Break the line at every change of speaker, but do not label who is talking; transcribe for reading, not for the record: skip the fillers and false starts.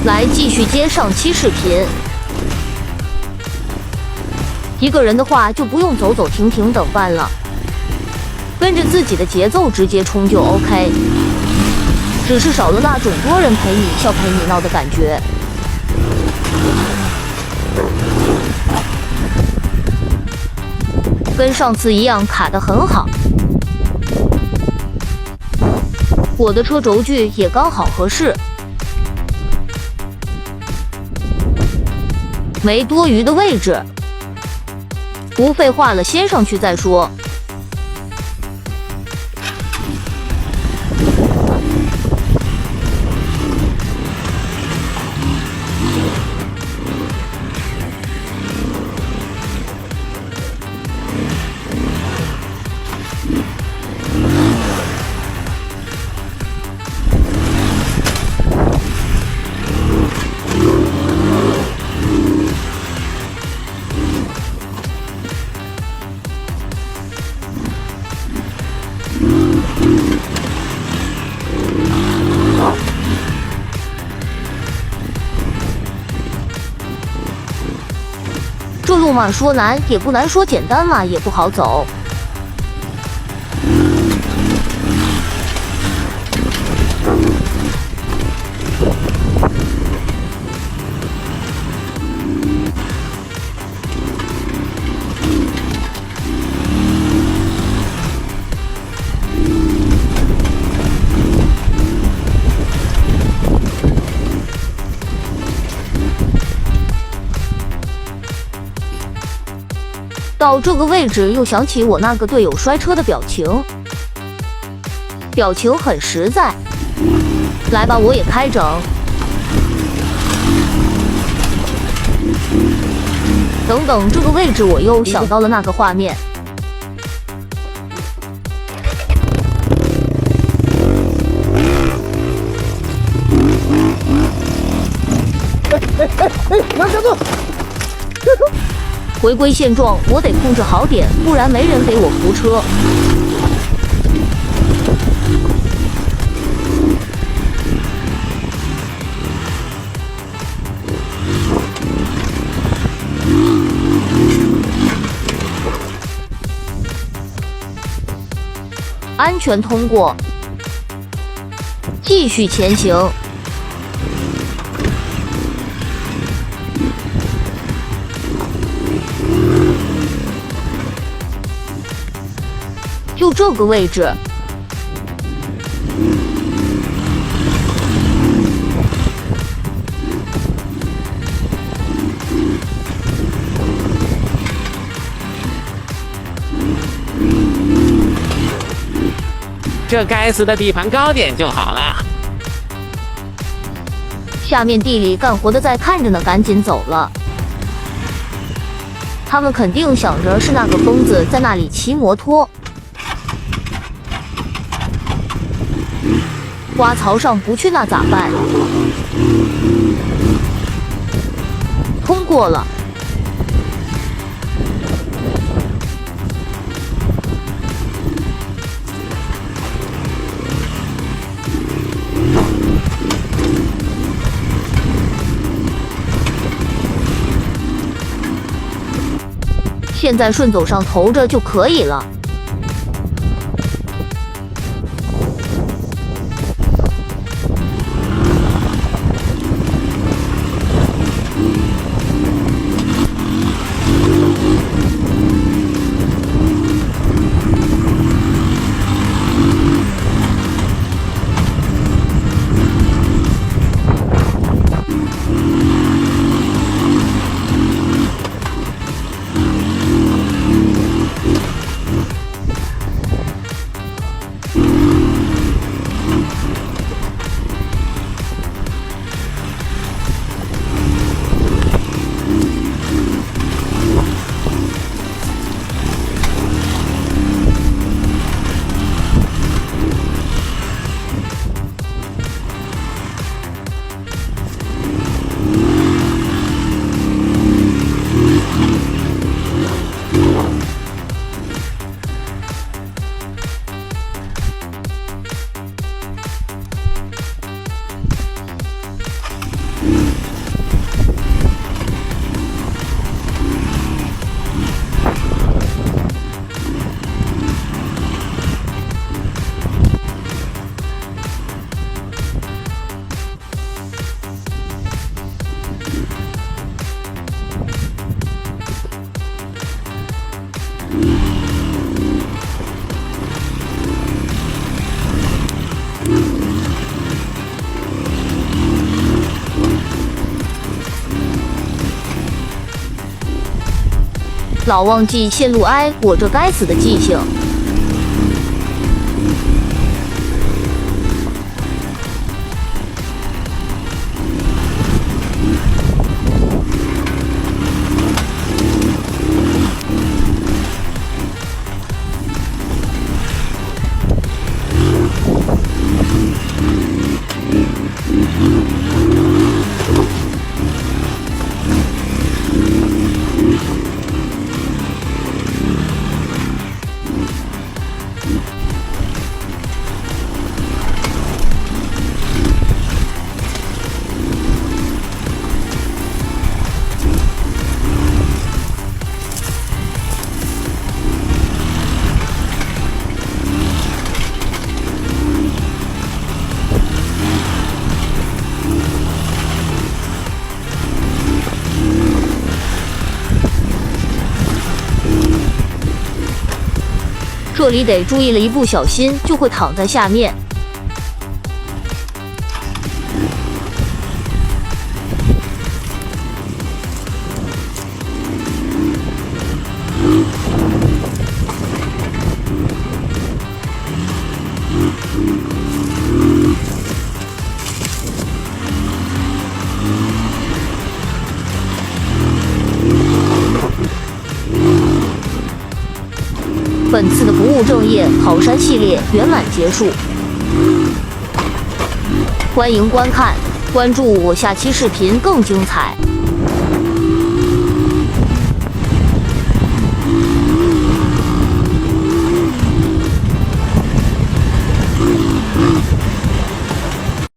来继续接上期视频。一个人的话就不用走走停停等办了，跟着自己的节奏直接冲就 OK， 只是少了那种多人陪你笑陪你闹的感觉。跟上次一样卡得很好，我的车轴距也刚好合适，没多余的位置，不废话了，先上去再说。这路嘛，说难也不难，说简单嘛也不好走。到这个位置，又想起我那个队友摔车的表情，表情很实在。来吧，我也开整。等等，这个位置我又想到了那个画面。
拿下坐。
回归现状，我得控制好点，不然没人给我扶车。安全通过，继续前行。就这个位置，
这该死的底盘高点就好了。
下面地里干活的在看着呢，赶紧走了。他们肯定想着是那个疯子在那里骑摩托。挖槽上不去那咋办？通过了。现在顺走上投着就可以了。老忘记线路，哎，我这该死的记性。这里得注意了，一不小心就会躺在下面。本次的不务正业跑山系列圆满结束，欢迎观看，关注我，下期视频更精彩。